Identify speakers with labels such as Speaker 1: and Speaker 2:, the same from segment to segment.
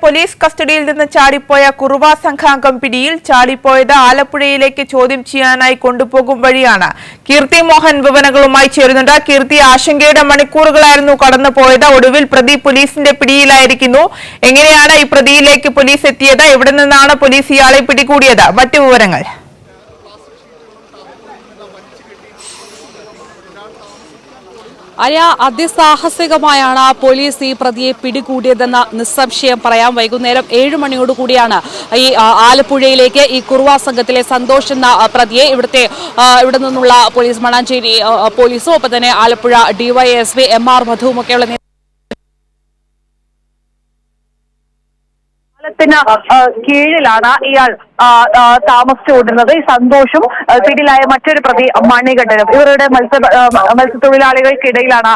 Speaker 1: Police കസ്റ്റഡിയിൽ നിന്ന് ചാടിപ്പോയ കുറുവ സംഘാംഗം പിടിയിൽ. ചാടിപ്പോയത് ആലപ്പുഴയിലേക്ക് ചോദ്യം ചെയ്യാനായി കൊണ്ടുപോകും വഴിയാണ്. കീർത്തി മോഹൻ വിവരങ്ങളുമായി ചേരുന്നുണ്ട്. കീർത്തി, ആശങ്കയുടെ മണിക്കൂറുകളായിരുന്നു കടന്നുപോയത്. ഒടുവിൽ പ്രതി പോലീസിന്റെ പിടിയിലായിരിക്കുന്നു. എങ്ങനെയാണ് ഈ പ്രതിയിലേക്ക് പോലീസ് എത്തിയത്? എവിടെ നിന്നാണ് പോലീസ് ഇയാളെ പിടികൂടിയത്? മറ്റു വിവരങ്ങൾ?
Speaker 2: അതിസാഹസികമായാണ് പോലീസ് ഈ പ്രതിയെ പിടികൂടിയതെന്ന് നിസ്സംശയം പറയാം. വൈകുന്നേരം 7 മണിയോടുകൂടിയാണ് ഈ ആലപ്പുഴയിലേക്ക് ഈ കുറുവ സംഘത്തിലെ സന്തോഷ് എന്ന പ്രതിയെ ഇവിടെ നിന്നുള്ള പോലീസ്, മണാഞ്ചേരി പോലീസും ഒപ്പം തന്നെ ആലപ്പുഴ ഡിവൈഎസ്പി MR മധുവും ഒക്കെയുള്ള
Speaker 3: കീഴിലാണ് ഇയാൾ താമസിച്ചുകൊണ്ടിരുന്നത്. ഈ സന്തോഷും പിടിയിലായ മറ്റൊരു പ്രതി മണികണ്ഠനും ഇവരുടെ മത്സ്യത്തൊഴിലാളികൾക്കിടയിലാണ്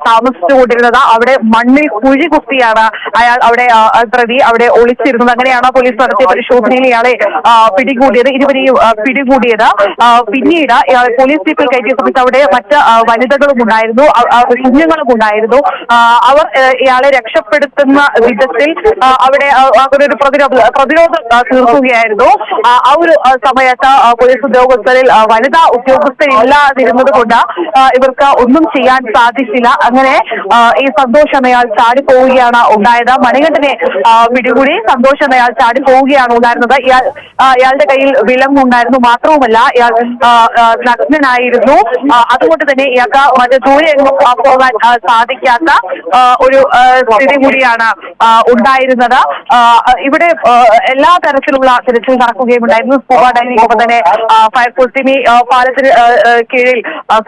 Speaker 3: താമസിച്ചുകൊണ്ടിരുന്നത്. അവിടെ മണ്ണിൽ കുഴി കുത്തിയാണ് അവിടെ പ്രതി അവിടെ ഒളിച്ചിരുന്നത്. അങ്ങനെയാണ് പോലീസ് നടത്തിയ പരിശോധനയിൽ ഇയാളെ പിടികൂടിയത്. ഇരുവരെയും പിടികൂടിയത്. പിന്നീട് പോലീസ് ജീപ്പിൽ കയറ്റിയ സമയത്ത് അവിടെ മറ്റ് വനിതകളും ഉണ്ടായിരുന്നു, കുഞ്ഞുങ്ങളും ഉണ്ടായിരുന്നു. അവർ ഇയാളെ രക്ഷപ്പെടുത്തുന്ന വിധത്തിൽ അവിടെ ഒരു പ്രതിരോധം തീർക്കുകയായിരുന്നു. ആ ഒരു സമയത്ത് പോലീസ് ഉദ്യോഗസ്ഥരിൽ വനിതാ ഉദ്യോഗസ്ഥരില്ലാതിരുന്നത് കൊണ്ട് ഇവർക്ക് ഒന്നും ചെയ്യാൻ സാധിച്ചില്ല. അങ്ങനെ ഈ സന്തോഷ് എന്നയാൾ ചാടിപ്പോവുകയാണ് ഉണ്ടായത്. മണികണ്ഠനെ പിടികൂടി സന്തോഷ് എന്നയാൾ ചാടിപ്പോവുകയാണ് ഉണ്ടായിരുന്നത്. ഇയാളുടെ കയ്യിൽ വിലങ്ങുണ്ടായിരുന്നു. മാത്രവുമല്ല ഇയാൾ നഗ്നനായിരുന്നു. അതുകൊണ്ട് തന്നെ ഇയാൾക്ക് മറ്റു ദൂരെ എങ്ങും പോകാൻ സാധിക്കാത്ത ഒരു സ്ഥിതി കൂടിയാണ് ഉണ്ടായിരുന്നത്. ഇവിടെ എല്ലാ തരത്തിലുള്ള തിരച്ചിൽ നടക്കുകയുണ്ടായിരുന്നു. സ്കൂബ ഡൈവിംഗ് ഒപ്പം തന്നെ ഫയർഫോഴ്സ് ടീം പാലത്തിന് കീഴിൽ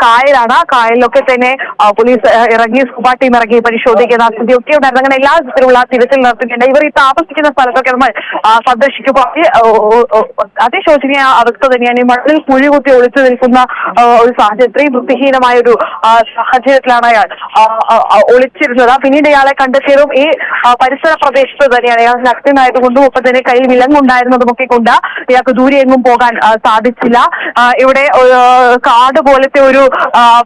Speaker 3: കായലാണ്. കായലിലൊക്കെ തന്നെ പോലീസ് ഇറങ്ങി, സ്കൂബ ടീം ഇറങ്ങി പരിശോധിക്കുന്ന സ്ഥിതിയൊക്കെ ഉണ്ടായിരുന്നു. അങ്ങനെ എല്ലാ തരത്തിലുള്ള തിരച്ചിൽ നടത്തുകയുണ്ട്. ഇവർ ഈ താമസിക്കുന്ന സ്ഥലത്തൊക്കെ നമ്മൾ സന്ദർശിക്കുമ്പോൾ അതിശോചനീയ അവസ്ഥ തന്നെയാണ്. ഈ മണ്ണിൽ കുഴി കുത്തി ഒളിച്ചു നിൽക്കുന്ന ഒരു സാഹചര്യം, ഇത്രയും വൃത്തിഹീനമായ ഒരു സാഹചര്യത്തിലാണ് അയാൾ ഒളിച്ചിരുന്നത്. പിന്നീട് ഇയാളെ കണ്ടെത്തിയതും ഈ പരിസര പ്രദേശത്ത് തന്നെയാണ്. ഇയാൾ നഗ്നനായതുകൊണ്ടും ഒപ്പം തന്നെ കയ്യിൽ വിലങ്ങുണ്ടായിരുന്നതുമൊക്കെ കൊണ്ട് ഇയാൾക്ക് ദൂരെ എങ്ങും പോകാൻ സാധിച്ചില്ല. ഇവിടെ കാട് പോലത്തെ ഒരു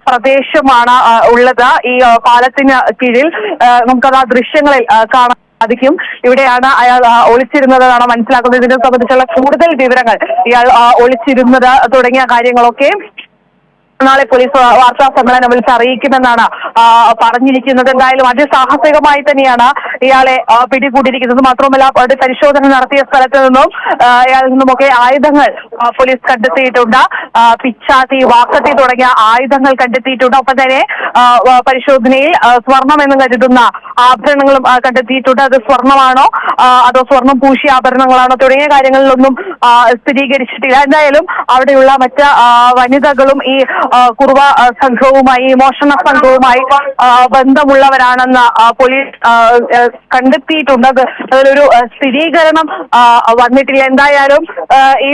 Speaker 3: പ്രദേശമാണ് ഉള്ളത്. ഈ പാലത്തിന് കീഴിൽ നമുക്കത് ആ ദൃശ്യങ്ങളിൽ കാണാൻ സാധിക്കും. ഇവിടെയാണ് അയാൾ ഒളിച്ചിരുന്നതെന്നാണ് മനസ്സിലാക്കുന്നത്. ഇതിനെ സംബന്ധിച്ചുള്ള കൂടുതൽ വിവരങ്ങൾ, ഇയാൾ ഒളിച്ചിരുന്നത് തുടങ്ങിയ കാര്യങ്ങളൊക്കെ നാളെ പോലീസ് വാർത്താ സമ്മേളനം വിളിച്ച് അറിയിക്കുമെന്നാണ് പറഞ്ഞിരിക്കുന്നത്. എന്തായാലും അതിസാഹസികമായി തന്നെയാണ് ഇയാളെ പിടികൂടിയിരിക്കുന്നത്. മാത്രമല്ല പരിശോധന നടത്തിയ സ്ഥലത്ത് നിന്നും ഇയാളിൽ നിന്നുമൊക്കെ ആയുധങ്ങൾ പോലീസ് കണ്ടെത്തിയിട്ടുണ്ട്. പിച്ചാത്തി, വാക്കത്തി തുടങ്ങിയ ആയുധങ്ങൾ കണ്ടെത്തിയിട്ടുണ്ട്. ഒപ്പം തന്നെ പരിശോധനയിൽ സ്വർണം എന്ന് കരുതുന്ന ആഭരണങ്ങളും കണ്ടെത്തിയിട്ടുണ്ട്. അത് സ്വർണമാണോ അതോ സ്വർണം പൂശിയ ആഭരണങ്ങളാണോ തുടങ്ങിയ കാര്യങ്ങളിലൊന്നും സ്ഥിരീകരിച്ചിട്ടില്ല. എന്തായാലും അവിടെയുള്ള മറ്റ് വനിതകളും ഈ കുറുവ സംഘവുമായി, മോഷണ സംഘവുമായി ബന്ധമുള്ളവരാണെന്ന് പോലീസ് കണ്ടെത്തിയിട്ടുണ്ട്. അതിലൊരു സ്ഥിരീകരണം വന്നിട്ടില്ല. എന്തായാലും ഈ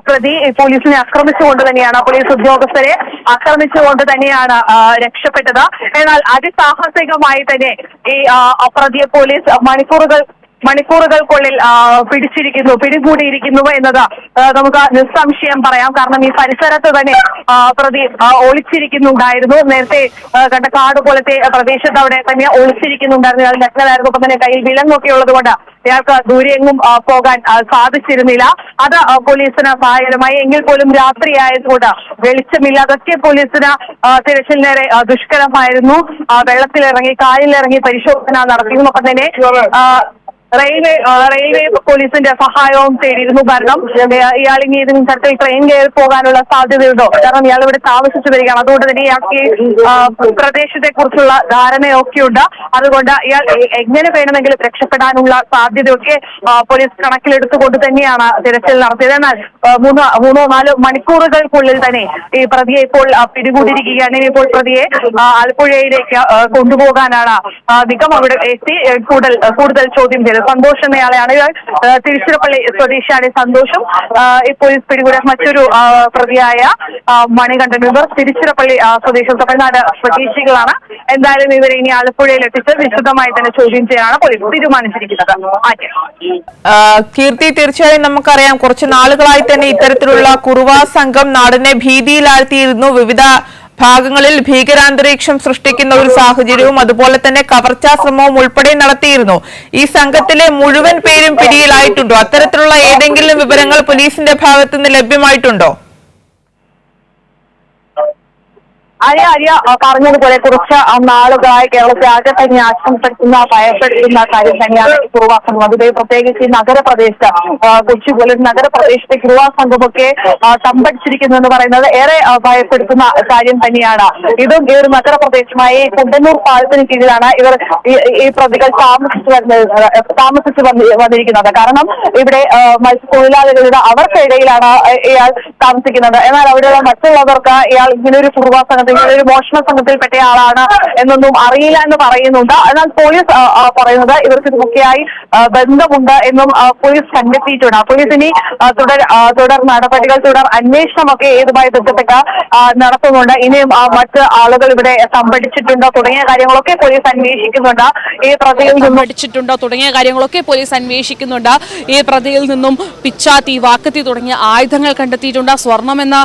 Speaker 3: പ്രതി പോലീസിനെ ആക്രമിച്ചുകൊണ്ട് തന്നെയാണ്, പോലീസ് ഉദ്യോഗസ്ഥരെ ആക്രമിച്ചുകൊണ്ട് തന്നെയാണ് രക്ഷപ്പെട്ടത്. എന്നാൽ അതിസാഹസികമായി തന്നെ ഈ പ്രതിയെ പോലീസ് മണിക്കൂറുകൾക്കുള്ളിൽ പിടികൂടിയിരിക്കുന്നു എന്നത് നമുക്ക് നിസ്സംശയം പറയാം. കാരണം ഈ പരിസരത്ത് തന്നെ പ്രതി ഒളിച്ചിരിക്കുന്നുണ്ടായിരുന്നു. നേരത്തെ കണ്ട കാട് പോലത്തെ പ്രദേശത്ത് അവിടെ തന്നെ ഒളിച്ചിരിക്കുന്നുണ്ടായിരുന്നു. ഇയാൾ നഗ്നനായിരുന്നു. ഒപ്പം തന്നെ കയ്യിൽ വിലങ്ങൊക്കെ ഉള്ളത് കൊണ്ട് ഇയാൾക്ക് ദൂരെയെങ്ങും പോകാൻ സാധിച്ചിരുന്നില്ല. അത് പോലീസിന് സഹായകരമായി. എങ്കിൽ പോലും രാത്രി ആയതുകൊണ്ട് വെളിച്ചമില്ല. അതൊക്കെ പോലീസിന് തിരച്ചിലിനേറെ ദുഷ്കരമായിരുന്നു. വെള്ളത്തിലിറങ്ങി, കായലിലിറങ്ങി പരിശോധന നടത്തിയിരുന്നു. ഒപ്പം തന്നെ റെയിൽവേ പോലീസിന്റെ സഹായവും തേടിയിരുന്നു. കാരണം ഇയാൾ ഇനി ഏതെങ്കിലും തരത്തിൽ ട്രെയിൻ കയറി പോകാനുള്ള സാധ്യതയുണ്ടോ? കാരണം ഇയാൾ ഇവിടെ താമസിച്ചു വരികയാണ്. അതുകൊണ്ട് തന്നെ ഇയാൾക്ക് ഈ പ്രദേശത്തെ കുറിച്ചുള്ള ധാരണയൊക്കെയുണ്ട്. അതുകൊണ്ട് ഇയാൾ എങ്ങനെ വേണമെങ്കിലും രക്ഷപ്പെടാനുള്ള സാധ്യതയൊക്കെ പോലീസ് കണക്കിലെടുത്തുകൊണ്ട് തന്നെയാണ് തിരച്ചിൽ നടത്തിയത്. എന്നാൽ 3-4 മണിക്കൂറുകൾക്കുള്ളിൽ തന്നെ ഈ പ്രതിയെ ഇപ്പോൾ പിടികൂടിയിരിക്കുകയാണ്. ഇനിയിപ്പോൾ പ്രതിയെ ആലപ്പുഴയിലേക്ക് കൊണ്ടുപോകാനാണ് നിഗം. അവിടെ എത്തി കൂടുതൽ ചോദ്യം ചെയ്തത്. സന്തോഷ് എന്നയാളെയാണ്. തിരുച്ചിറപ്പള്ളി സ്വദേശിയാണ് സന്തോഷും. ഈ പോലീസ് പിടികൂടിയ മറ്റൊരു പ്രതിയായ മണികണ്ഠൻ. ഇവർ തിരുച്ചിറപ്പള്ളി സ്വദേശി, തമിഴ്നാട് സ്വദേശികളാണ്. എന്തായാലും ഇവരെ ഇനി ആലപ്പുഴയിൽ എത്തിച്ച് വിശദമായി തന്നെ ചോദ്യം ചെയ്യാനാണ് പോലീസ് തീരുമാനിച്ചിരിക്കുന്നത്.
Speaker 1: കീർത്തി, തീർച്ചയായും നമുക്കറിയാം, കുറച്ച് നാളുകളായി തന്നെ ഇത്തരത്തിലുള്ള കുറുവ സംഘം നാടിനെ ഭീതിയിലാഴ്ത്തിയിരുന്നു. വിവിധ ഭാഗങ്ങളിൽ ഭീകരാന്തരീക്ഷം സൃഷ്ടിക്കുന്ന ഒരു സാഹചര്യവും അതുപോലെ തന്നെ കവർച്ചാ ശ്രമവും ഉൾപ്പെടെ നടത്തിയിരുന്നു. ഈ സംഘത്തിലെ മുഴുവൻ പേരും പിടിയിലായിട്ടുണ്ടോ? അത്തരത്തിലുള്ള ഏതെങ്കിലും വിവരങ്ങൾ പോലീസിന്റെ ഭാഗത്തുനിന്ന് ലഭ്യമായിട്ടുണ്ടോ?
Speaker 3: ആര്യ പറഞ്ഞതുപോലെ കുറച്ച് നാളുകളായി കേരളത്തെ ആകെ തന്നെ ആശങ്കപ്പെടുത്തുന്ന ഭയപ്പെടുത്തുന്ന കാര്യം തന്നെയാണ് കുറുവാ സംഘം. അതുപോലെ പ്രത്യേകിച്ച് ഈ നഗരപ്രദേശത്ത് കൊച്ചി പോലെ നഗരപ്രദേശത്തെ കുറുവാ സംഘമൊക്കെ തമ്പടിച്ചിരിക്കുന്നു എന്ന് പറയുന്നത് ഏറെ ഭയപ്പെടുത്തുന്ന കാര്യം തന്നെയാണ്. ഇതും ഈ ഒരു നഗരപ്രദേശമായ കുണ്ടന്നൂർ പാലത്തിന് കീഴിലാണ് ഇവർ ഈ പ്രതികൾ താമസിച്ചു വന്നിരിക്കുന്നത്. കാരണം ഇവിടെ മത്സ്യത്തൊഴിലാളികളുടെ അവർക്കിടയിലാണ് ഇയാൾ താമസിക്കുന്നത്. എന്നാൽ അവിടെയുള്ള മറ്റുള്ളവർക്ക് ഇയാൾ ഇങ്ങനൊരു കുറുവാ സംഘത്തിൽ ഒരു മോഷണ സംഘത്തിൽപ്പെട്ട ആളാണ് എന്നൊന്നും അറിയില്ല എന്ന് പറയുന്നുണ്ട്. എന്നാൽ പോലീസ് പറയുന്നത് ഇവർക്ക് ഇതൊക്കെയായി ബന്ധമുണ്ട് എന്നും പോലീസ് കണ്ടെത്തിയിട്ടുണ്ട്. പോലീസ് ഇനി തുടർ നടപടികൾ തുടർ അന്വേഷണമൊക്കെ ഇതുമായി ബന്ധപ്പെട്ട് നടത്തുന്നുണ്ട്. ഇനിയും മറ്റ് ആളുകൾ ഇവിടെ സംഭടിച്ചിട്ടുണ്ടോ തുടങ്ങിയ കാര്യങ്ങളൊക്കെ പോലീസ് അന്വേഷിക്കുന്നുണ്ട്. ഈ പ്രതിയിൽ
Speaker 2: സംഭടിച്ചിട്ടുണ്ടോ തുടങ്ങിയ കാര്യങ്ങളൊക്കെ പോലീസ് അന്വേഷിക്കുന്നുണ്ട്. ഈ പ്രതിയിൽ നിന്നും പിച്ചാത്തി, വാക്കത്തി തുടങ്ങിയ ആയുധങ്ങൾ കണ്ടെത്തിയിട്ടുണ്ട്. സ്വർണമെന്ന്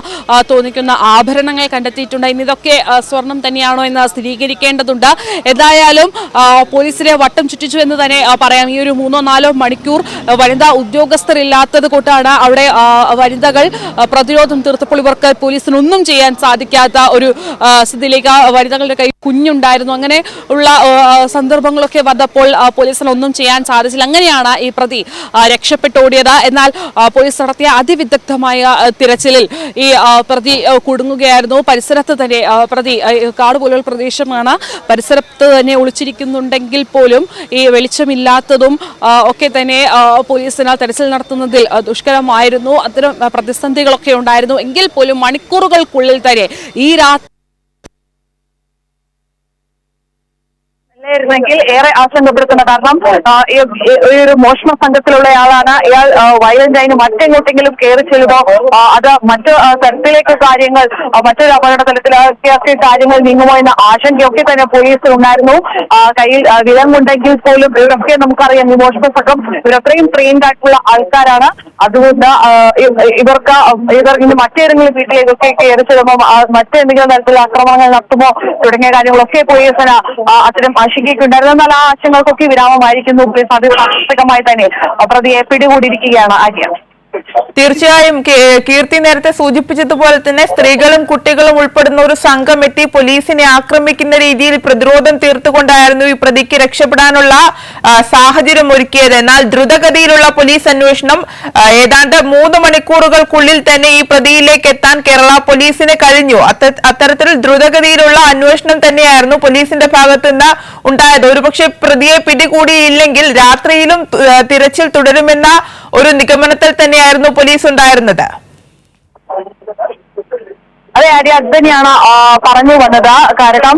Speaker 2: തോന്നിക്കുന്ന ആഭരണങ്ങൾ കണ്ടെത്തിയിട്ടുണ്ട്. ഇതൊക്കെ സ്വർണം തന്നെയാണോ എന്ന് സ്ഥിരീകരിക്കേണ്ടതുണ്ട്. എന്തായാലും പോലീസിനെ വട്ടം ചുറ്റിച്ചു എന്ന് തന്നെ പറയാം. ഈ ഒരു 3-4 മണിക്കൂർ വനിതാ ഉദ്യോഗസ്ഥരില്ലാത്തത് കൊണ്ടാണ് അവിടെ വനിതകൾ പ്രതിരോധം തീർത്തപ്പോൾ ഇവർക്ക് പോലീസിനൊന്നും ചെയ്യാൻ സാധിക്കാത്ത ഒരു സ്ഥിതിയിലേക്ക് വനിതകളുടെ കൈ കുഞ്ഞുണ്ടായിരുന്നു. അങ്ങനെ ഉള്ള സന്ദർഭങ്ങളൊക്കെ വന്നപ്പോൾ പോലീസിനൊന്നും ചെയ്യാൻ സാധിച്ചില്ല. അങ്ങനെയാണ് ഈ പ്രതി രക്ഷപ്പെട്ടോടിയത്. എന്നാൽ പോലീസ് നടത്തിയ അതിവിദഗ്ധമായ തിരച്ചിലിൽ ഈ പ്രതി കുടുങ്ങുകയായിരുന്നു. പരിസരത്ത് തന്നെ പ്രതി കാട് പോലുള്ള പ്രദേശമാണ്, പരിസരത്ത് തന്നെ ഒളിച്ചിരിക്കുന്നുണ്ടെങ്കിൽ പോലും ഈ വെളിച്ചമില്ലാത്തതും ഒക്കെ തന്നെ പോലീസിന് തെരച്ചിൽ നടത്തുന്നതിൽ ദുഷ്കരമായിരുന്നു. അത്തരം പ്രതിസന്ധികളൊക്കെ ഉണ്ടായിരുന്നു. എങ്കിൽ പോലും മണിക്കൂറുകൾക്കുള്ളിൽ തന്നെ ഈ
Speaker 3: െങ്കിൽ ഏറെ ആശങ്കപ്പെടുത്തുന്ന കാരണം ഈ ഒരു മോഷണ സംഘത്തിലുള്ള ആളാണ്. ഇയാൾ വയലന്റ് ആയി മറ്റെങ്ങോട്ടെങ്കിലും കയറി ചെല്ലുമോ, അത് മറ്റു തരത്തിലേക്ക് കാര്യങ്ങൾ മറ്റൊരു അപകട തലത്തിലൊക്കെ കാര്യങ്ങൾ നീങ്ങുമോ എന്ന ആശങ്കയൊക്കെ തന്നെ പോലീസിൽ ഉണ്ടായിരുന്നു. കയ്യിൽ വിലങ്ങുണ്ടെങ്കിൽ പോലും ഇവരൊക്കെ നമുക്കറിയാം ഈ മോഷണ സംഘം ഇവരത്രയും ട്രെയിൻഡ് ആയിട്ടുള്ള ആൾക്കാരാണ്. അതുകൊണ്ട് ഇവർ ഇനി മറ്റേതെങ്കിലും വീട്ടിലേക്കൊക്കെ കയറി ചെല്ലുമോ, മറ്റെന്തെങ്കിലും തരത്തിലുള്ള ആക്രമണങ്ങൾ നടത്തുമോ തുടങ്ങിയ കാര്യങ്ങളൊക്കെ പോലീസിന് അത്തരം ആശങ്കയ്ക്കുണ്ടായിരുന്നു. എന്നാൽ ആ ആശങ്കകൾക്കൊക്കെ വിരാമമായിരിക്കുന്നു. പോലീസ് അതിസാഹസികമായി തന്നെ പ്രതിയെ പിടികൂടിയിരിക്കുകയാണ്. ആര്യ,
Speaker 1: തീർച്ചയായും കീർത്തി നേരത്തെ സൂചിപ്പിച്ചതുപോലെ തന്നെ സ്ത്രീകളും കുട്ടികളും ഉൾപ്പെടുന്ന ഒരു സംഘം എത്തി പോലീസിനെ ആക്രമിക്കുന്ന രീതിയിൽ പ്രതിരോധം തീർത്തുകൊണ്ടായിരുന്നു ഈ പ്രതിക്ക് രക്ഷപ്പെടാനുള്ള സാഹചര്യം ഒരുക്കിയത്. എന്നാൽ ദ്രുതഗതിയിലുള്ള പോലീസ് അന്വേഷണം ഏതാണ്ട് 3 മണിക്കൂറുകൾക്കുള്ളിൽ തന്നെ ഈ പ്രതിയിലേക്ക് എത്താൻ കേരള പോലീസിന് കഴിഞ്ഞു. അത്തരത്തിൽ ദ്രുതഗതിയിലുള്ള അന്വേഷണം തന്നെയായിരുന്നു പോലീസിന്റെ ഭാഗത്തു നിന്ന് ഉണ്ടായത്. ഒരുപക്ഷെ പ്രതിയെ പിടികൂടിയില്ലെങ്കിൽ രാത്രിയിലും തിരച്ചിൽ തുടരുമെന്ന ഒരു നിഗമനത്തിൽ തന്നെയായിരുന്നു പോലീസ് ഉണ്ടായിരുന്നത്.
Speaker 3: അതെ ആര്യ, അത് തന്നെയാണ് പറഞ്ഞു വന്നത്. കാരണം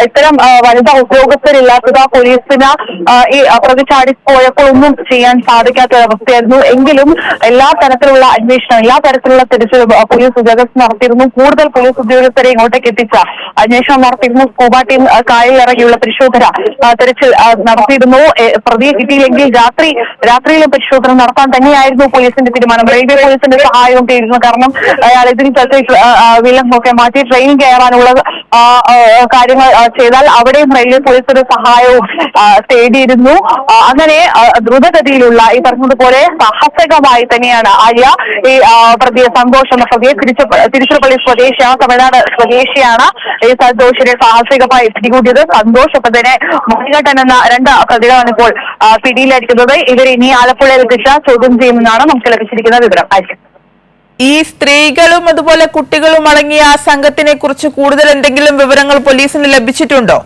Speaker 3: ഇത്തരം വനിതാ ഉദ്യോഗസ്ഥരില്ലാത്തത് പോലീസിന് ഈ പ്രതി ചാടിപ്പോയപ്പോൾ ഒന്നും ചെയ്യാൻ സാധിക്കാത്ത അവസ്ഥയായിരുന്നു. എങ്കിലും എല്ലാ തരത്തിലുള്ള അന്വേഷണം, എല്ലാ തരത്തിലുള്ള തിരച്ചിലും പോലീസ് ഉദ്യോഗസ്ഥർ നടത്തിയിരുന്നു. കൂടുതൽ പോലീസ് ഉദ്യോഗസ്ഥരെ ഇങ്ങോട്ടേക്ക് എത്തിച്ച അന്വേഷണം നടത്തിയിരുന്നു. സ്കൂബ ടീം കായലിറങ്ങിയുള്ള പരിശോധന തിരച്ചിൽ നടത്തിയിരുന്നു. പ്രതിയെ കിട്ടിയില്ലെങ്കിൽ രാത്രിയിലും പരിശോധന നടത്താൻ തന്നെയായിരുന്നു പോലീസിന്റെ തീരുമാനം. റെയിൽവേ പോലീസിന്റെ സഹായവും തേടിയിരുന്നു. കാരണം അയാൾ ഇതിന് വിലങ്ങൊക്കെ മാറ്റി ട്രെയിൻ കയറാനുള്ള കാര്യങ്ങൾ ചെയ്താൽ അവിടെയും റെയിൽവേ പോലീസിന്റെ സഹായവും തേടിയിരുന്നു. അങ്ങനെ ദ്രുതഗതിയിലുള്ള ഈ പറഞ്ഞതുപോലെ സാഹസികമായി തന്നെയാണ് ആര്യ ഈ പ്രതിയെ സന്തോഷ് എന്ന പ്രതിയെ തിരുച്ചിറപ്പള്ളി സ്വദേശിയാണ്, തമിഴ്നാട് സ്വദേശിയാണ്. ഈ സന്തോഷിനെ സാഹസികമായി പിടികൂടിയത്. സന്തോഷ് ഒപ്പം തന്നെ മണികണ്ഠൻ എന്ന 2 പ്രതികളാണ് ഇപ്പോൾ പിടിയിലായിരിക്കുന്നത്. ഇവരെ ഇനി ആലപ്പുഴയിൽ എത്തിച്ച് ചോദ്യം ചെയ്യുമെന്നാണ് നമുക്ക് ലഭിച്ചിരിക്കുന്ന വിവരം. ആയിരിക്കും
Speaker 1: ഈ സ്ത്രീകളും അതുപോലെ കുട്ടികളും അടങ്ങിയ ആ സംഘത്തിനെ കുറിച്ച് കൂടുതൽ എന്തെങ്കിലും വിവരങ്ങൾ പോലീസിന് ലഭിച്ചിട്ടുണ്ടോ?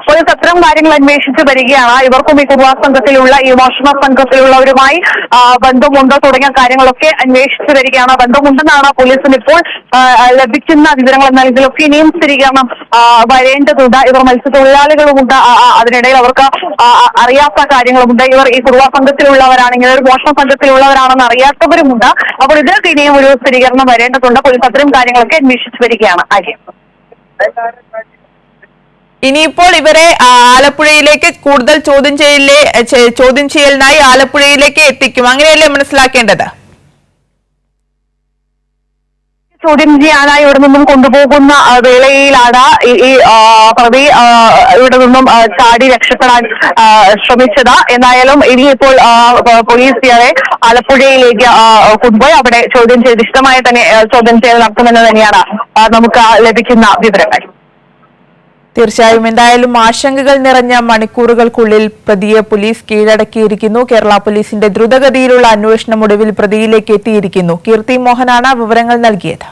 Speaker 3: പോലീസ് അത്തരം കാര്യങ്ങൾ അന്വേഷിച്ച് വരികയാണ്. ഇവർക്കും ഈ കുറുവാ സംഘത്തിലുള്ള ഈ മോഷണ സംഘത്തിലുള്ളവരുമായി ബന്ധമുണ്ടോ തുടങ്ങിയ കാര്യങ്ങളൊക്കെ അന്വേഷിച്ച് വരികയാണ്. ബന്ധമുണ്ടെന്നാണ് പോലീസിന് ഇപ്പോൾ ലഭിക്കുന്ന വിവരങ്ങൾ. എന്നാൽ ഇതിലൊക്കെ ഇനിയും സ്ഥിരീകരണം വരേണ്ടതുണ്ട്. ഇവർ മത്സ്യത്തൊഴിലാളികളുമുണ്ട്, അതിനിടയിൽ അവർക്ക് അറിയാത്ത കാര്യങ്ങളുമുണ്ട്. ഇവർ ഈ കുറുവാ സംഘത്തിലുള്ളവരാണെങ്കിൽ ഒരു മോഷണ സംഘത്തിലുള്ളവരാണെന്ന് അറിയാത്തവരുമുണ്ട്. അപ്പോൾ ഇതിലൊക്കെ ഇനിയും ഒരു സ്ഥിരീകരണം വരേണ്ടതുണ്ട്. പോലീസ് അത്തരം കാര്യങ്ങളൊക്കെ അന്വേഷിച്ച് വരികയാണ്. ആര്യ,
Speaker 1: ഇനിയിപ്പോൾ ഇവരെ ആലപ്പുഴയിലേക്ക് കൂടുതൽ ചോദ്യം ചെയ്യലിനായി ആലപ്പുഴയിലേക്ക് എത്തിക്കും, അങ്ങനെയല്ലേ മനസ്സിലാക്കേണ്ടത്?
Speaker 3: ചോദ്യം ചെയ്യാനായി ഇവിടെ നിന്നും കൊണ്ടുപോകുന്ന വേളയിലാണ് ഈ പ്രതി ഇവിടെ നിന്നും ചാടി രക്ഷപ്പെടാൻ ശ്രമിച്ചത്. എന്തായാലും ഇനിയിപ്പോൾ പോലീസ് ഇയാളെ ആലപ്പുഴയിലേക്ക് കൊണ്ടുപോയി അവിടെ ചോദ്യം ചെയ്ത് വിശദമായി തന്നെ ചോദ്യം ചെയ്യൽ നടത്തുമെന്ന് തന്നെയാണ് നമുക്ക് ലഭിക്കുന്ന വിവരങ്ങൾ.
Speaker 1: തീർച്ചയായും എന്തായാലും ആശങ്കകൾ നിറഞ്ഞ മണിക്കൂറുകൾക്കുള്ളിൽ പ്രതിയെ പോലീസ് കീഴടക്കിയിരിക്കുന്നു. കേരള പോലീസിന്റെ ദ്രുതഗതിയിലുള്ള അന്വേഷണം ഒടുവിൽ പ്രതിയിലേക്ക് എത്തിയിരിക്കുന്നു. കീർത്തി മോഹനാണ് വിവരങ്ങൾ നൽകിയത്.